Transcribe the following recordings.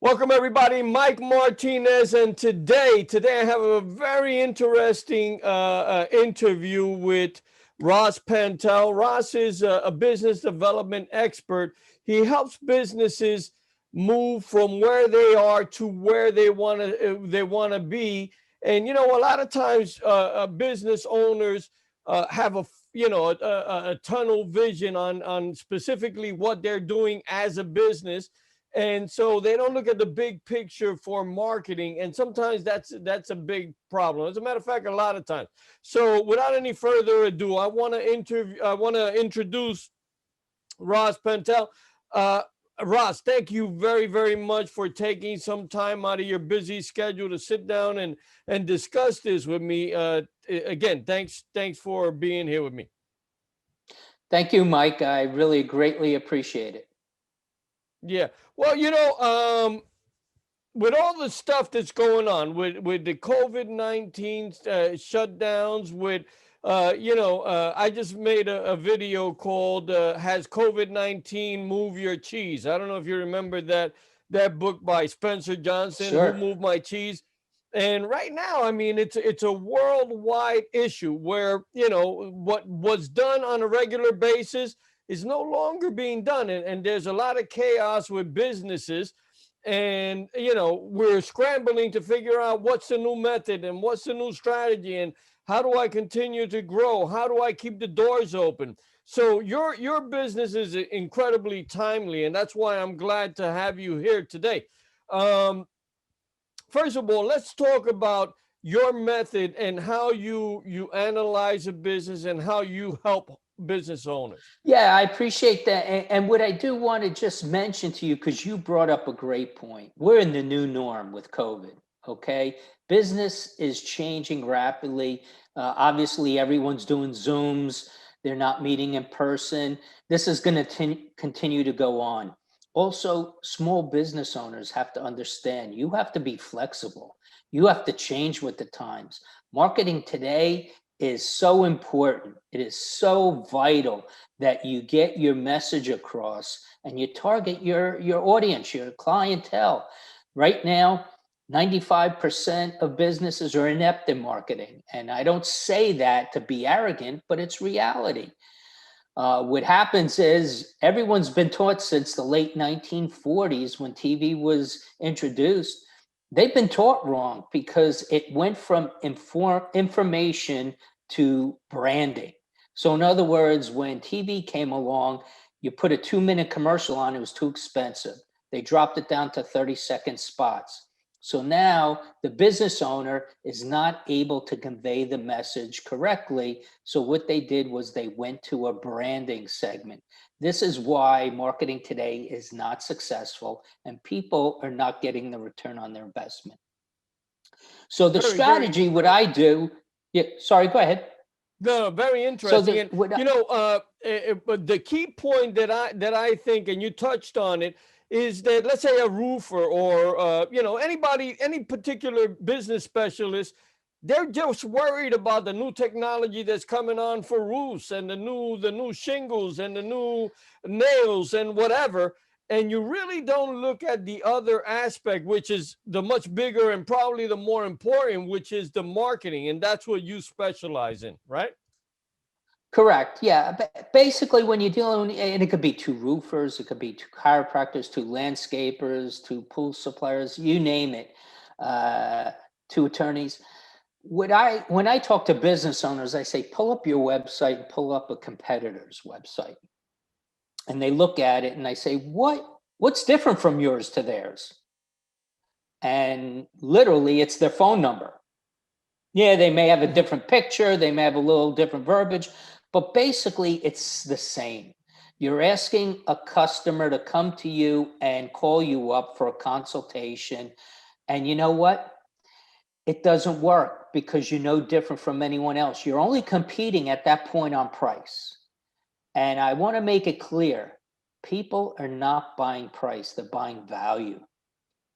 Welcome everybody, Mike Martinez, and today I have a very interesting interview with Ross Pantel. Ross is a business development expert. He helps businesses move from where they are to where they want to be. And a lot of times business owners have a tunnel vision on specifically what they're doing as a business, and so they don't look at the big picture for marketing, and sometimes that's a big problem. As a matter of fact, a lot of times. So without any further ado, I want to introduce Ross Pentel. uh, Ross, thank you very, very much for taking some time out of your busy schedule to sit down and discuss this with me. Again, thanks for being here with me. Thank you, Mike. I really greatly appreciate it. Yeah, well, with all the stuff that's going on with the COVID-19 shutdowns, with I just made a video called "Has COVID-19 Move Your Cheese?" I don't know if you remember that book by Spencer Johnson, "Who Sure. Moved My Cheese?" And right now, I mean, it's a worldwide issue where what was done on a regular basis is no longer being done, and there's a lot of chaos with businesses, and we're scrambling to figure out what's the new method and what's the new strategy, and how do I continue to grow, how do I keep the doors open. So your business is incredibly timely, and that's why I'm glad to have you here today. um, First of all, let's talk about your method and how you analyze a business and how you help business owners. Yeah, I appreciate that. And what I do want to just mention to you, because you brought up a great point, we're in the new norm with COVID. Okay. Business is changing rapidly. Obviously, everyone's doing Zooms, they're not meeting in person. This is going to continue to go on. Also, small business owners have to understand you have to be flexible, you have to change with the times. Marketing today is so important. It is so vital that you get your message across and you target your audience, your clientele. Right now, 95% of businesses are inept in marketing. And I don't say that to be arrogant, but it's reality. What happens is everyone's been taught since the late 1940s when TV was introduced. They've been taught wrong because it went from information to branding. So, in other words, when TV came along, you put a 2-minute commercial on, it was too expensive. They dropped it down to 30-second spots. So now the business owner is not able to convey the message correctly. So what they did was they went to a branding segment. This is why marketing today is not successful and people are not getting the return on their investment. So the Very, very. strategy, what I do, yeah, sorry, go ahead. No, very So interesting. the And what but the key point that I think, and you touched on it, is that, let's say, a roofer or anybody, any particular business specialist, they're just worried about the new technology that's coming on for roofs, and the new shingles and the new nails and whatever. And you really don't look at the other aspect, which is the much bigger and probably the more important, which is the marketing. And that's what you specialize in, right? Correct. Yeah. Basically, when you're dealing, and it could be two roofers, it could be two chiropractors, two landscapers, two pool suppliers, you name it, uh, two attorneys. When I talk to business owners, I say, pull up your website and pull up a competitor's website, and they look at it and I say, what's different from yours to theirs? And literally, it's their phone number. Yeah, they may have a Mhm. different picture, they may have a little different verbiage, but basically it's the same. You're asking a customer to come to you and call you up for a consultation. And you know what? It doesn't work because you're no different from anyone else. You're only competing at that point on price. And I want to make it clear people are not buying price, they're buying value.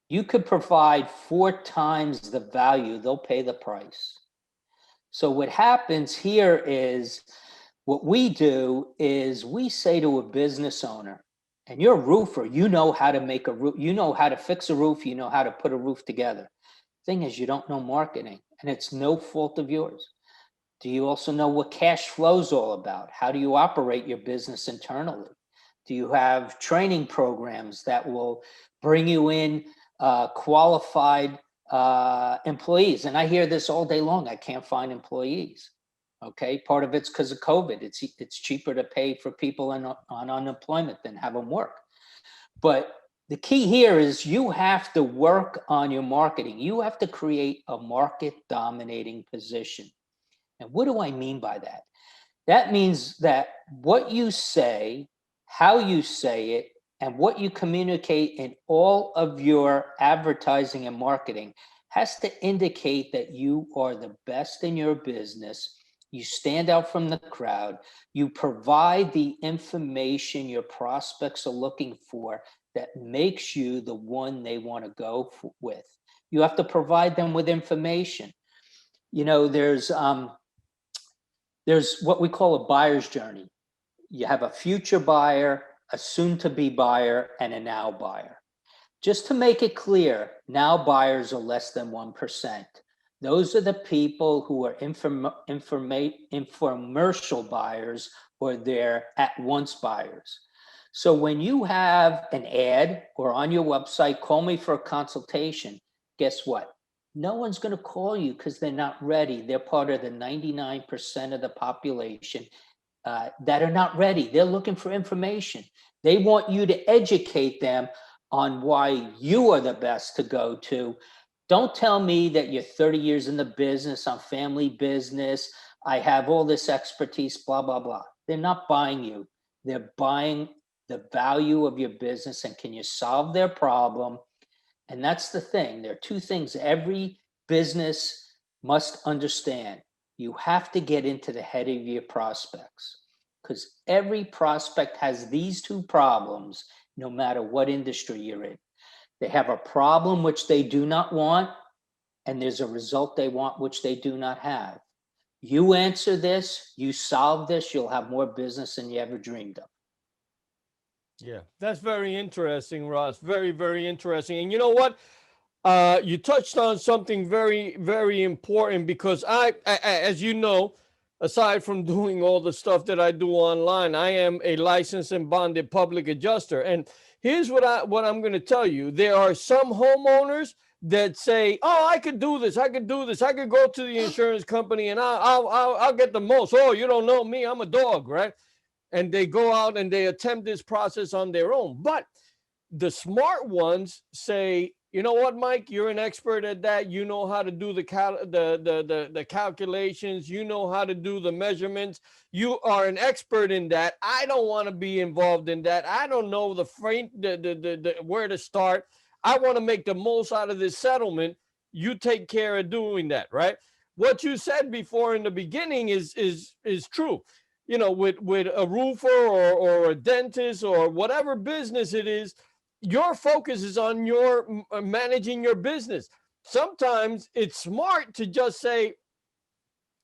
You could provide 4 times the value, they'll pay the price. So what happens here is what we do is we say to a business owner, and you're a roofer, you know how to make a roof, you know how to fix a roof, you know how to put a roof together. Thing is, you don't know marketing, and it's no fault of yours. Do you also know what cash flow is all about? How do you operate your business internally? Do you have training programs that will bring you in qualified employees? And I hear this all day long. I can't find employees. Okay, part of it's because of COVID. It's cheaper to pay for people on unemployment than have them work. But the key here is you have to work on your marketing. You have to create a market dominating position. And what do I mean by that? That means that what you say, how you say it, and what you communicate in all of your advertising and marketing has to indicate that you are the best in your business. You stand out from the crowd. You provide the information your prospects are looking for that makes you the one they want to go with. You have to provide them with information. You know, there's what we call a buyer's journey. You have a future buyer, a soon to be buyer, and a now buyer. Just to make it clear, now buyers are less than 1%. Those are the people who are infomercial buyers, or they're at once buyers. So when you have an ad or on your website, call me for a consultation, guess what? No one's going to call you because they're not ready. They're part of the 99% of the population that are not ready. They're looking for information. They want you to educate them on why you are the best to go to. Don't tell me that you're 30 years in the business, I'm family business, I have all this expertise, blah, blah, blah. They're not buying you. They're buying the value of your business, and can you solve their problem? And that's the thing. There are two things every business must understand. You have to get into the head of your prospects, because every prospect has these two problems, no matter what industry you're in. They have a problem which they do not want, and there's a result they want which they do not have. You answer this, you solve this, you'll have more business than you ever dreamed of. Yeah, that's very interesting, Ross. Very, very interesting. And you know what? You touched on something very, very important because as you know, aside from doing all the stuff that I do online, I am a licensed and bonded public adjuster. And here's what I'm going to tell you: there are some homeowners that say, "Oh, I could do this. I could do this. I could go to the insurance company and I'll get the most." Oh, you don't know me. I'm a dog, right? And they go out and they attempt this process on their own. But the smart ones say, you know what, Mike, you're an expert at that. You know how to do the calculations. You know how to do the measurements. You are an expert in that. I don't want to be involved in that. I don't know the frame, the where to start. I want to make the most out of this settlement. You take care of doing that, right? What you said before in the beginning is true. You know, with a roofer or a dentist or whatever business it is, your focus is on your managing your business. Sometimes it's smart to just say,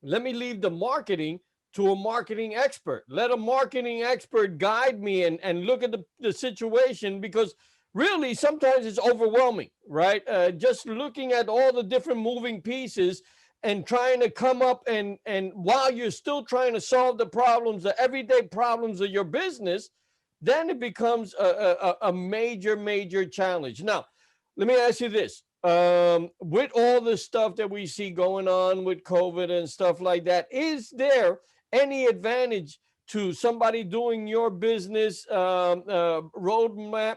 let me leave the marketing to a marketing expert. Let a marketing expert guide me and look at the situation, because really sometimes it's overwhelming, right? Just looking at all the different moving pieces and trying to come up and while you're still trying to solve the problems, the everyday problems of your business, then it becomes a major, major challenge. Now, let me ask you this. With all the stuff that we see going on with COVID and stuff like that, is there any advantage to somebody doing your business roadmap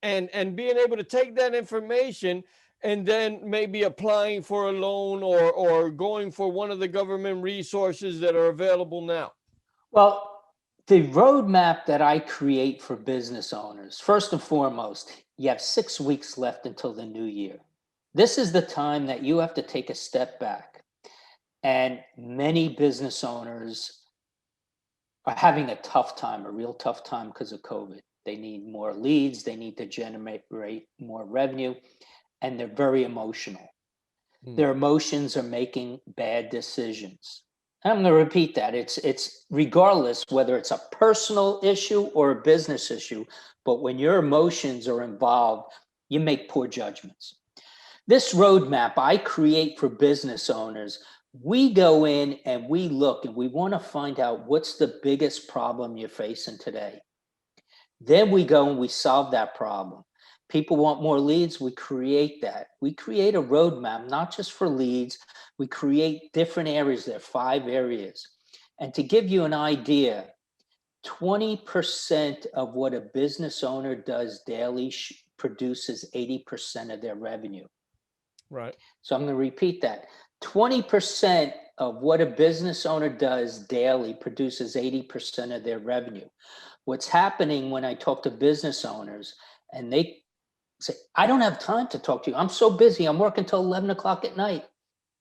and being able to take that information and then maybe applying for a loan or going for one of the government resources that are available now? Well, the roadmap that I create for business owners, first and foremost, you have 6 weeks left until the new year. This is the time that you have to take a step back. And many business owners are having a tough time, a real tough time because of COVID. They need more leads, they need to generate more revenue, and they're very emotional. Hmm. Their emotions are making bad decisions. I'm going to repeat that. It's regardless whether it's a personal issue or a business issue, but when your emotions are involved, you make poor judgments. This roadmap I create for business owners, we go in and we look and we want to find out what's the biggest problem you're facing today. Then we go and we solve that problem. People want more leads, we create that. We create a roadmap, not just for leads, we create different areas. There are 5 areas. And to give you an idea, 20% of what a business owner does daily produces 80% of their revenue. Right. So I'm going to repeat that. 20% of what a business owner does daily produces 80% of their revenue. What's happening when I talk to business owners and they say, I don't have time to talk to you. I'm so busy. I'm working till 11 o'clock at night.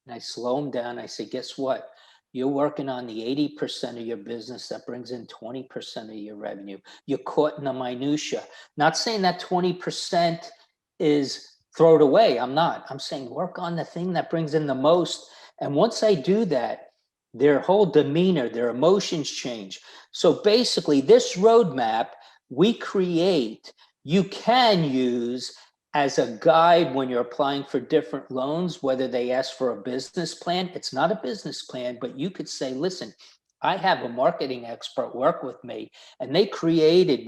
And I slow them down. I say, guess what? You're working on the 80% of your business that brings in 20% of your revenue. You're caught in the minutia. Not saying that 20% is throw it away. I'm not. I'm saying work on the thing that brings in the most. And once I do that, their whole demeanor, their emotions change. So basically, this roadmap we create, you can use as a guide when you're applying for different loans, whether they ask for a business plan. It's not a business plan, but you could say, listen, I have a marketing expert work with me, and we created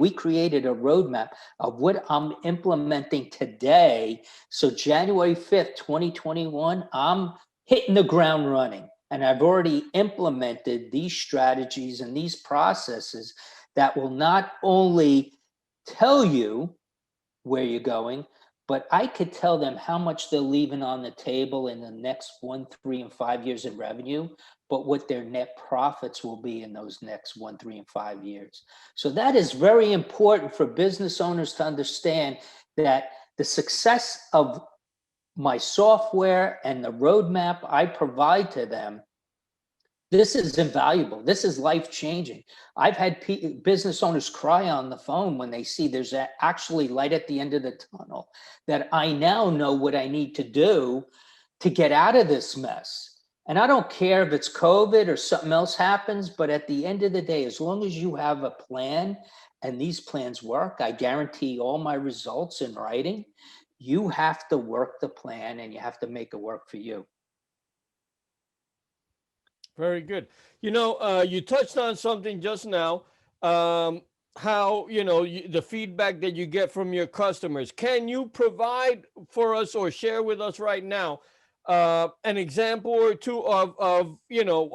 a roadmap of what I'm implementing today. So January 5th, 2021, I'm hitting the ground running. And I've already implemented these strategies and these processes that will not only tell you where you're going, but I could tell them how much they're leaving on the table in the next 1, 3, and 5 years in revenue, but what their net profits will be in those next 1, 3, and 5 years. So that is very important for business owners to understand, that the success of my software and the roadmap I provide to them, this is invaluable. This is life changing. I've had business owners cry on the phone when they see there's actually light at the end of the tunnel, that I now know what I need to do to get out of this mess. And I don't care if it's COVID or something else happens, but at the end of the day, as long as you have a plan and these plans work, I guarantee all my results in writing. You have to work the plan and you have to make it work for you. Very good. You touched on something just now. How the feedback that you get from your customers. Can you provide for us or share with us right now an example or two of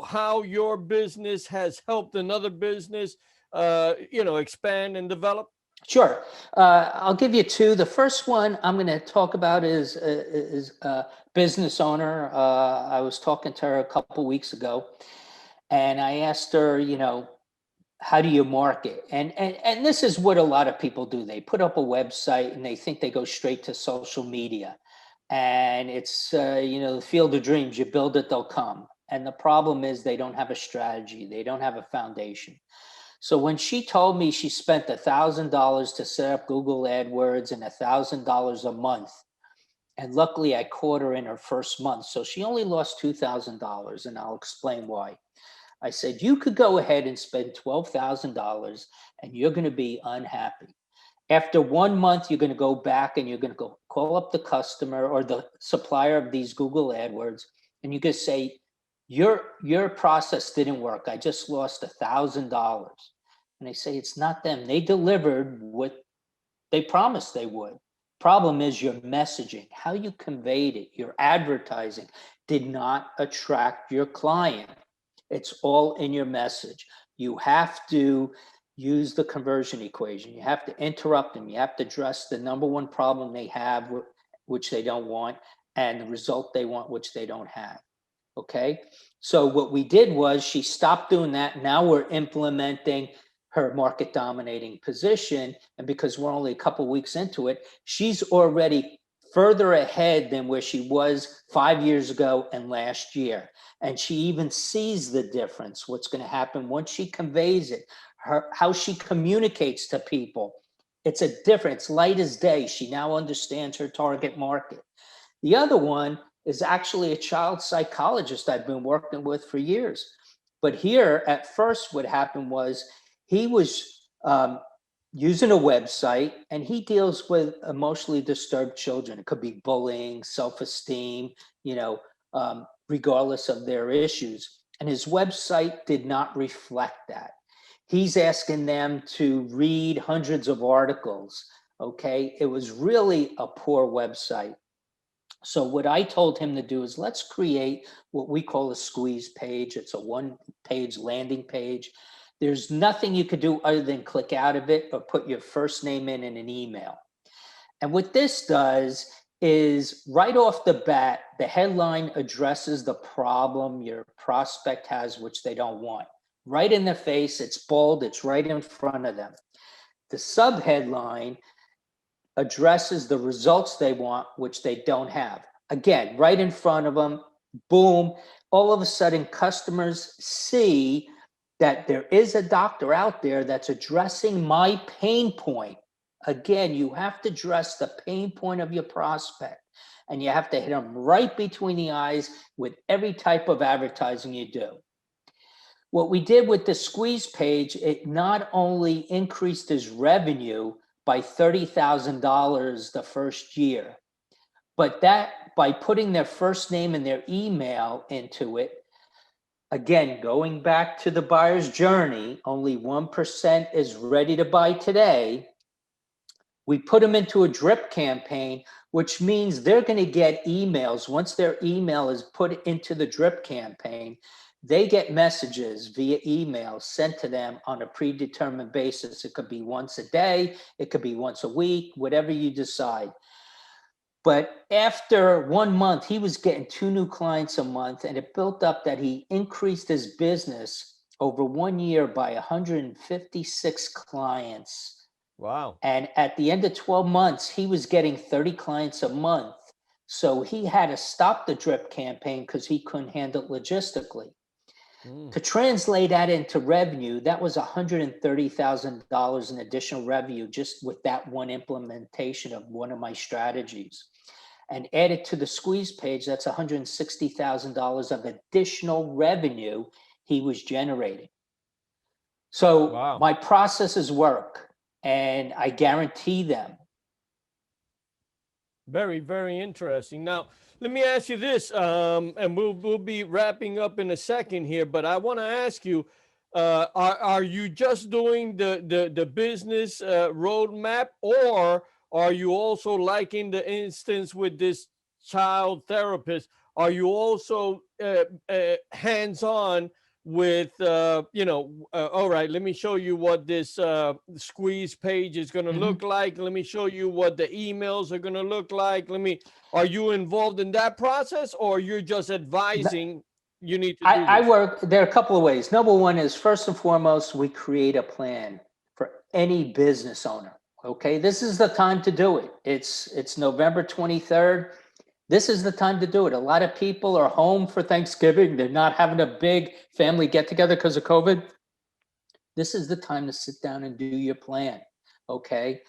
how your business has helped another business expand and develop? Sure. I'll give you 2. The first one I'm going to talk about is a business owner. I was talking to her a couple weeks ago, and I asked her, how do you market? And this is what a lot of people do. They put up a website and they think they go straight to social media, and it's the field of dreams. You build it, they'll come. And the problem is they don't have a strategy. They don't have a foundation. So when she told me she spent $1,000 to set up Google AdWords and $1,000 a month, and luckily I caught her in her first month, so she only lost $2,000, and I'll explain why. I said, you could go ahead and spend $12,000 and you're going to be unhappy. After 1 month, you're going to go back and you're going to go call up the customer or the supplier of these Google AdWords, and you could say, your process didn't work. I just lost $1,000. And they say, it's not them. They delivered what they promised they would. Problem is your messaging, how you conveyed it, your advertising did not attract your client. It's all in your message. You have to use the conversion equation. You have to interrupt them. You have to address the number one problem they have, which they don't want, and the result they want, which they don't have. Okay. So what we did was she stopped doing that. Now we're implementing her market dominating position. And because we're only a couple of weeks into it, she's already further ahead than where she was 5 years ago and last year. And she even sees the difference, what's going to happen once she conveys it, how she communicates to people. It's a difference. It's light as day. She now understands her target market. The other one is actually a child psychologist I've been working with for years. But here, at first, what happened was he was using a website, and he deals with emotionally disturbed children. It could be bullying, self-esteem, you know, regardless of their issues. And his website did not reflect that. He's asking them to read hundreds of articles. Okay. It was really a poor website. So what I told him to do is let's create what we call a squeeze page. It's a one-page landing page. There's nothing you could do other than click out of it or put your first name in an email. And what this does is right off the bat, the headline addresses the problem your prospect has, which they don't want. Right in their face, it's bold, it's right in front of them. The subheadline addresses the results they want, which they don't have. Again, right in front of them, boom. All of a sudden, customers see that there is a doctor out there that's addressing my pain point. Again, you have to address the pain point of your prospect, and you have to hit them right between the eyes with every type of advertising you do. What we did with the squeeze page, it not only increased his revenue by $30,000 the first year, but that by putting their first name and their email into it, again, going back to the buyer's journey, only 1% is ready to buy today. We put them into a drip campaign, which means they're going to get emails. Once their email is put into the drip campaign, they get messages via email sent to them on a predetermined basis. It could be once a day, it could be once a week, whatever you decide. But after 1 month, he was getting 2 new clients a month, and it built up that he increased his business over 1 year by 156 clients. Wow. And at the end of 12 months, he was getting 30 clients a month. So he had to stop the drip campaign because he couldn't handle it logistically. To translate that into revenue, that was $130,000 in additional revenue just with that one implementation of one of my strategies. And added to the squeeze page, that's $160,000 of additional revenue he was generating. So Wow. my processes work, and I guarantee them. Very, very interesting. Now, let me ask you this, and we'll be wrapping up in a second here, but I want to ask you, are you just doing the business roadmap, or are you also, like in the instance with this child therapist, are you also hands-on with all right, let me show you what this squeeze page is going to look like, let me show you what the emails are going to look like, are you involved in that process, or you're just advising you need to do I this? work, there are a couple of ways. Number one is, first and foremost, we create a plan for any business owner. Okay, this is the time to do it. It's November 23rd. This is the time to do it. A lot of people are home for Thanksgiving. They're not having a big family get together because of COVID. This is the time to sit down and do your plan. Okay.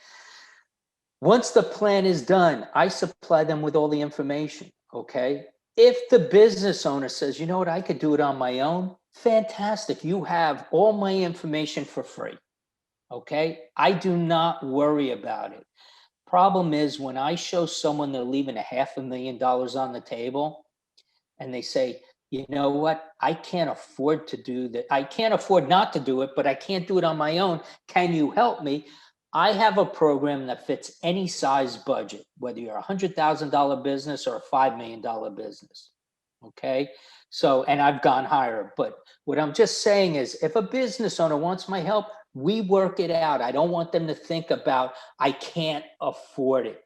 Once the plan is done, I supply them with all the information. Okay. If the business owner says, you know what, I could do it on my own, fantastic. You have all my information for free. Okay. I do not worry about it. Problem is, when I show someone they're leaving $500,000 on the table and they say, you know what, I can't afford to do that. I can't afford not to do it, but I can't do it on my own. Can you help me? I have a program that fits any size budget, whether you're a $100,000 business or a $5 million business. Okay. So, and I've gone higher, but what I'm just saying is, if a business owner wants my help, we work it out. I don't want them to think about, I can't afford it.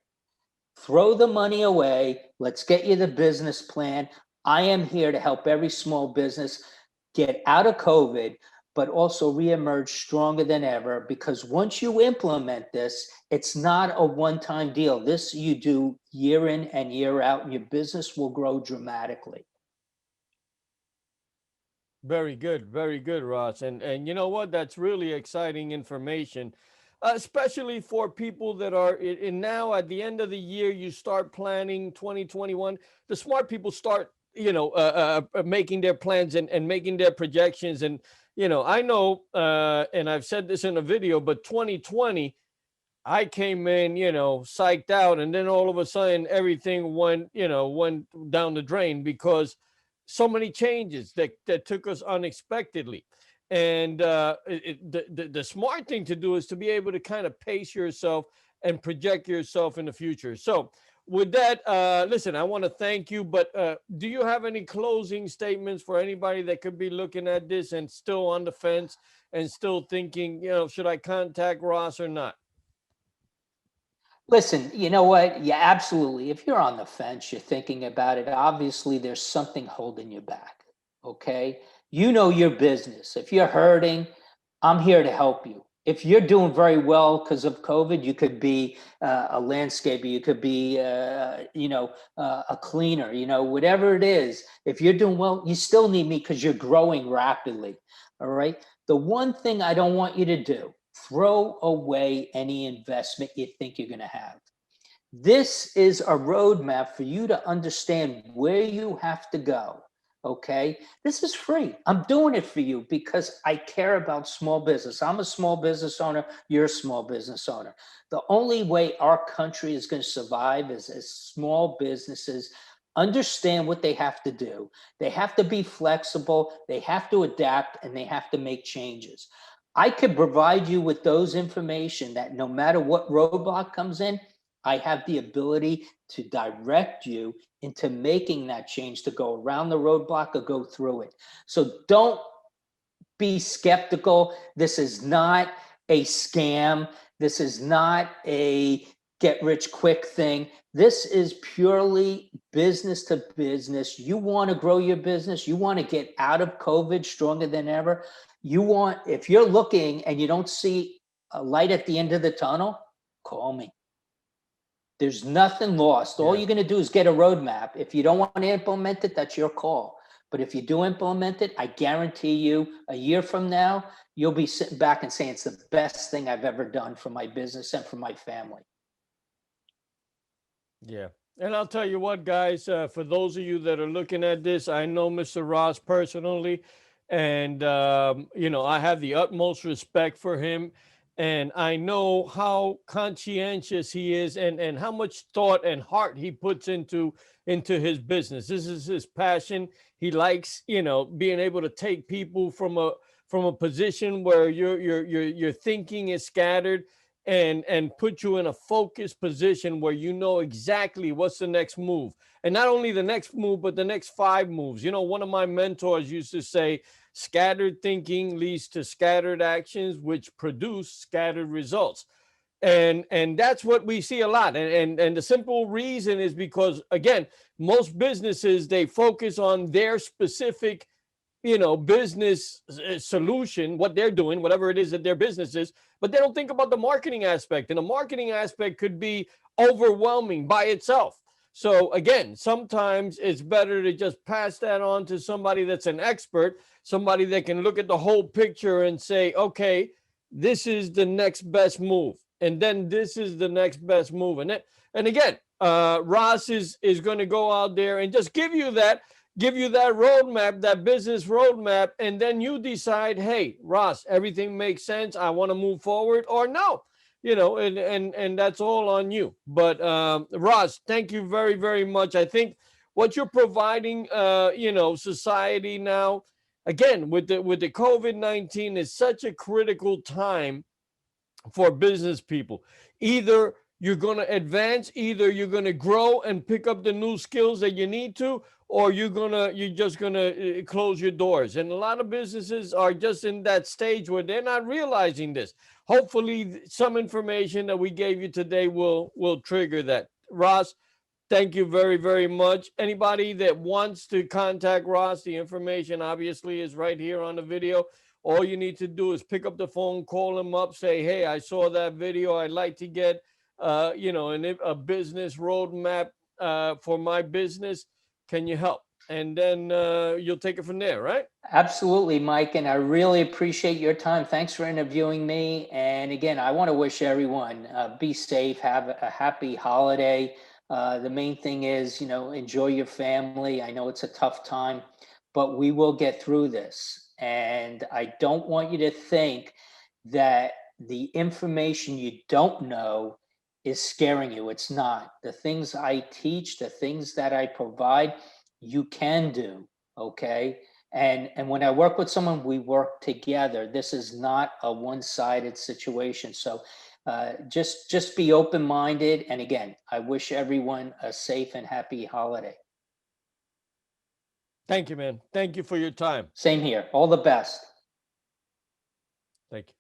Throw the money away. Let's get you the business plan. I am here to help every small business get out of COVID, but also reemerge stronger than ever. Because once you implement this, it's not a one-time deal. This you do year in and year out, and your business will grow dramatically. Very good, Ross. And you know what? That's really exciting information, especially for people that are in now at the end of the year. You start planning 2021. The smart people start making their plans and making their projections. And I know, and I've said this in a video, but 2020, I came in, psyched out, and then all of a sudden everything went down the drain because so many changes that took us unexpectedly. And the smart thing to do is to be able to kind of pace yourself and project yourself in the future. So with that, listen, I want to thank you, but do you have any closing statements for anybody that could be looking at this and still on the fence and still thinking, should I contact Ross or not? Listen, you know what? Yeah, absolutely. If you're on the fence, you're thinking about it, obviously there's something holding you back. Okay. You know your business. If you're hurting, I'm here to help you. If you're doing very well because of COVID, you could be a landscaper, you could be, a cleaner, whatever it is. If you're doing well, you still need me because you're growing rapidly. All right. The one thing I don't want you to do, throw away any investment you think you're going to have. This is a roadmap for you to understand where you have to go. Okay. This is free. I'm doing it for you because I care about small business. I'm a small business owner. You're a small business owner. The only way our country is going to survive is as small businesses understand what they have to do. They have to be flexible. They have to adapt and they have to make changes. I could provide you with those information that no matter what roadblock comes in, I have the ability to direct you into making that change to go around the roadblock or go through it. So don't be skeptical. This is not a scam. This is not a get rich quick thing. This is purely business to business. You want to grow your business. You want to get out of COVID stronger than ever. If you're looking and you don't see a light at the end of the tunnel, call me. There's nothing lost. All Yeah. you're going to do is get a roadmap. If you don't want to implement it, that's your call. But if you do implement it, I guarantee you a year from now, you'll be sitting back and saying it's the best thing I've ever done for my business and for my family. Yeah. And I'll tell you what, guys, for those of you that are looking at this, I know Mr. Ross personally, and, I have the utmost respect for him. And I know how conscientious he is and how much thought and heart he puts into his business. This is his passion. He likes, being able to take people from a position where your thinking is scattered and put you in a focused position where you know exactly what's the next move. And not only the next move, but the next 5 moves. One of my mentors used to say, scattered thinking leads to scattered actions, which produce scattered results. And that's what we see a lot. And the simple reason is because, again, most businesses, they focus on their specific business solution, what they're doing, whatever it is that their business is, but they don't think about the marketing aspect. And the marketing aspect could be overwhelming by itself. So again, sometimes it's better to just pass that on to somebody that's an expert, somebody that can look at the whole picture and say, okay, this is the next best move. And then this is the next best move. And again, Ross is going to go out there and just give you that roadmap, that business roadmap, and then you decide, hey, Ross, everything makes sense. I want to move forward, or no, and that's all on you. But Ross, thank you very, very much. I think what you're providing, society now, again, with the COVID-19 is such a critical time for business people. Either you're going to advance, either you're going to grow and pick up the new skills that you need to, or you're just going to close your doors. And a lot of businesses are just in that stage where they're not realizing this. Hopefully some information that we gave you today will trigger that. Ross, thank you very, very much. Anybody that wants to contact Ross, the information obviously is right here on the video. All you need to do is pick up the phone, call him up, say, hey, I saw that video. I'd like to get, a business roadmap for my business. Can you help? And then you'll take it from there, right? Absolutely, Mike. And I really appreciate your time. Thanks for interviewing me. And again, I want to wish everyone be safe, have a happy holiday. The main thing is, enjoy your family. I know it's a tough time, but we will get through this. And I don't want you to think that the information you don't know is scaring you. It's not. The things I teach, the things that I provide, you can do. Okay. And when I work with someone, we work together. This is not a one-sided situation. So just be open-minded. And again, I wish everyone a safe and happy holiday. Thank you, man. Thank you for your time. Same here. All the best. Thank you.